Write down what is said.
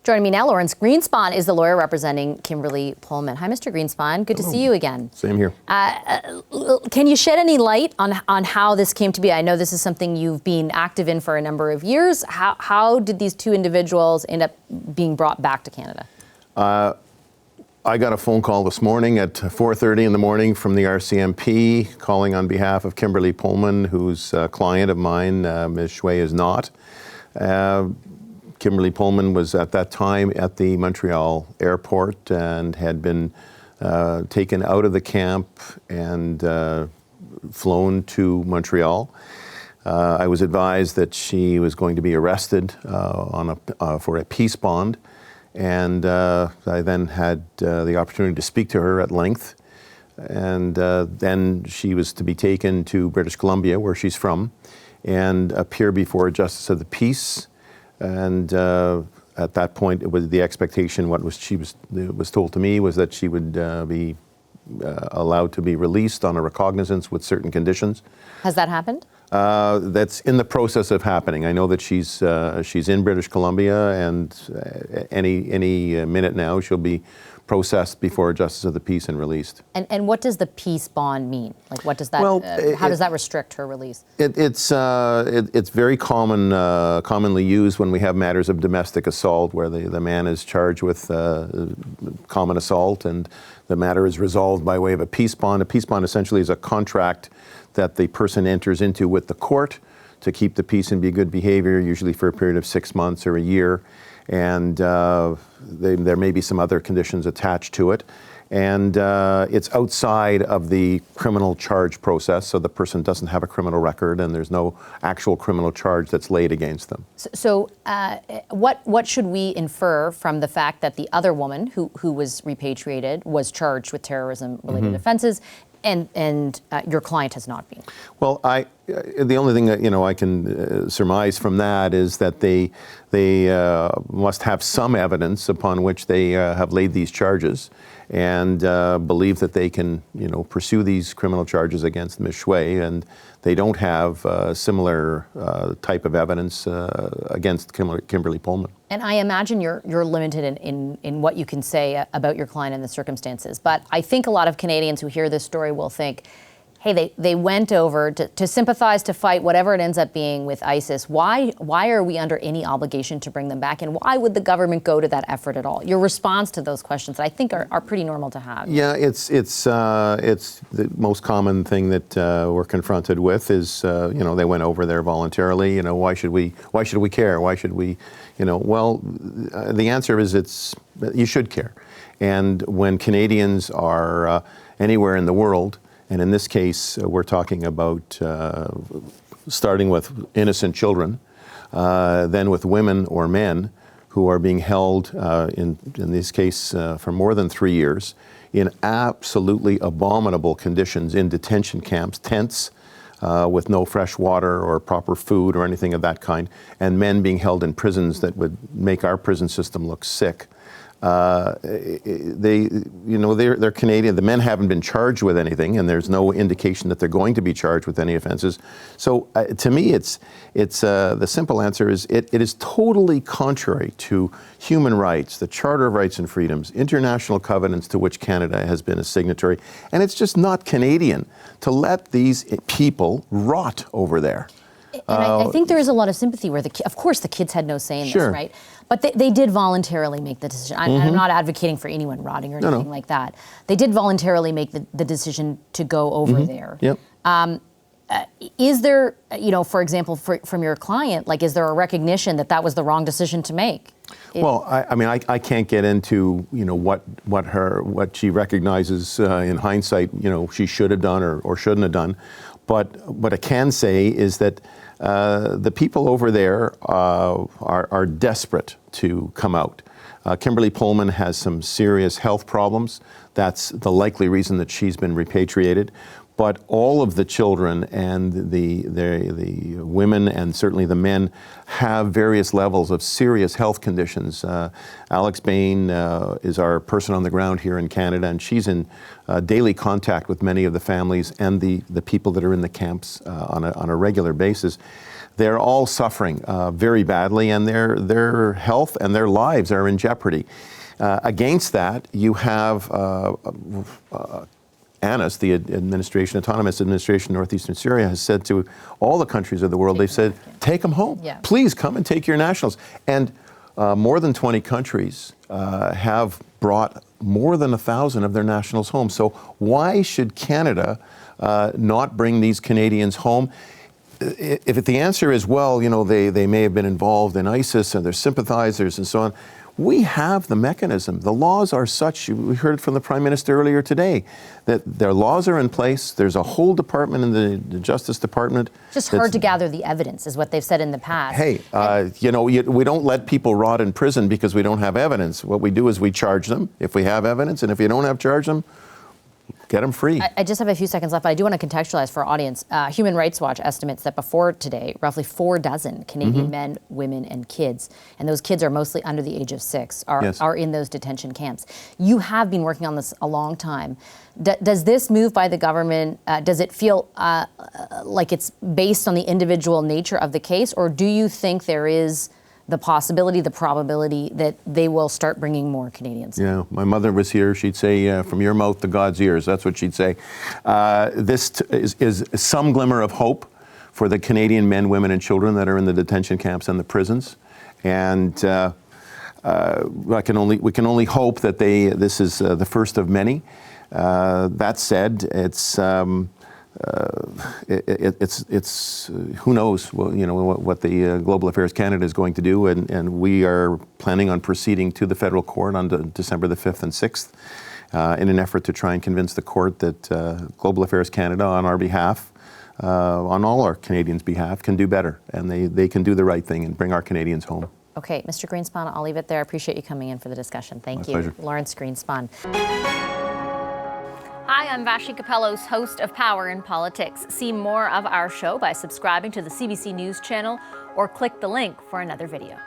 Joining me now, Lawrence Greenspon is the lawyer representing Kimberly Pullman. Hi, Mr. Greenspon. Good to see you again. Same here. Can you shed any light on how this came to be? I know this is something you've been active in for a number of years. How did these two individuals end up being brought back to Canada? I got a phone call this morning at 4:30 in the morning from the RCMP calling on behalf of Kimberly Pullman, who's a client of mine. Ms. Shui is not. Kimberly Pullman was at that time at the Montreal airport and had been taken out of the camp and flown to Montreal. I was advised that she was going to be arrested for a peace bond, and I then had the opportunity to speak to her at length. And then she was to be taken to British Columbia, where she's from, and appear before a justice of the peace. And at that point, it was the expectation. It was told to me was that she would be allowed to be released on a recognizance with certain conditions. Has that happened? That's in the process of happening. I know that she's in British Columbia, and any minute now she'll be processed before a justice of the peace and released. And what does the peace bond mean? Like, what does that? Well, how does that restrict her release? It's very commonly used when we have matters of domestic assault, where the man is charged with common assault, and the matter is resolved by way of a peace bond. A peace bond essentially is a contract that the person enters into with the court to keep the peace and be good behavior, usually for a period of 6 months or a year. And there may be some other conditions attached to it. And it's outside of the criminal charge process, so the person doesn't have a criminal record and there's no actual criminal charge that's laid against them. So what should we infer from the fact that the other woman who was repatriated was charged with terrorism-related offenses, and your client has not been? Well, the only thing that I can surmise from that is that they must have some evidence upon which they have laid these charges, and believe that they can pursue these criminal charges against Ms. Shui, and they don't have similar type of evidence against Kimberly Pullman. And I imagine you're limited in what you can say about your client in the circumstances. But I think a lot of Canadians who hear this story will think, hey, they went over to sympathize, to fight, whatever it ends up being with ISIS. Why are we under any obligation to bring them back? And why would the government go to that effort at all? Your response to those questions, I think, are pretty normal to have. Yeah, it's the most common thing that we're confronted with is, they went over there voluntarily. Why should we care? Why should we, Well, the answer is you should care. And when Canadians are anywhere in the world, and in this case, we're talking about starting with innocent children, then with women or men who are being held, in this case, for more than 3 years, in absolutely abominable conditions in detention camps, tents, with no fresh water or proper food or anything of that kind, and men being held in prisons that would make our prison system look sick. They're Canadian. The men haven't been charged with anything, and there's no indication that they're going to be charged with any offenses. So, to me, it's the simple answer is it is totally contrary to human rights, the Charter of Rights and Freedoms, international covenants to which Canada has been a signatory, and it's just not Canadian to let these people rot over there. And I think there is a lot of sympathy where, of course, the kids had no say in this, right? But they did voluntarily make the decision. I'm not advocating for anyone rotting or anything like that. They did voluntarily make the decision to go over there. Yep. Is there, for example, from your client, is there a recognition that was the wrong decision to make? Well, I can't get into what she recognizes in hindsight. She should have done or shouldn't have done. But what I can say is that the people over there are desperate to come out. Kimberly Pullman has some serious health problems. That's the likely reason that she's been repatriated. But all of the children and the women and certainly the men have various levels of serious health conditions. Alex Bain is our person on the ground here in Canada, and she's in daily contact with many of the families and the people that are in the camps on a regular basis. they're all suffering very badly, and their health and their lives are in jeopardy. Against that, you have ANIS, the Autonomous Administration Northeastern Syria, has said to all the countries of the world, they've said, take them home. Yeah. Please come and take your nationals. And more than 20 countries have brought more than 1,000 of their nationals home. So why should Canada not bring these Canadians home? If the answer is, well, they may have been involved in ISIS and they're sympathizers and so on, we have the mechanism. The laws are such, we heard from the Prime Minister earlier today, that their laws are in place. There's a whole department in the Justice Department. Just hard to gather the evidence, is what they've said in the past. Hey, we don't let people rot in prison because we don't have evidence. What we do is we charge them if we have evidence, and if you don't have charge them, get them free. I just have a few seconds left, but I do want to contextualize for our audience. Human Rights Watch estimates that before today, roughly 4 dozen Canadian men, women, and kids, and those kids are mostly under the age of 6, are in those detention camps. You have been working on this a long time. Does this move by the government, does it feel like it's based on the individual nature of the case, or do you think there is the possibility, the probability that they will start bringing more Canadians? Yeah, my mother was here. She'd say, from your mouth to God's ears. That's what she'd say. This is some glimmer of hope for the Canadian men, women, and children that are in the detention camps and the prisons. And we can only hope that this is the first of many. That said, it's who knows what the Global Affairs Canada is going to do, and we are planning on proceeding to the federal court on December the 5th and 6th in an effort to try and convince the court that Global Affairs Canada on our behalf, on all our Canadians' behalf, can do better, and they can do the right thing and bring our Canadians home. Okay, Mr. Greenspon, I'll leave it there. I appreciate you coming in for the discussion. Thank you. Pleasure. Lawrence Greenspon. Hi, I'm Vashi Capellos, host of Power in Politics. See more of our show by subscribing to the CBC News channel or click the link for another video.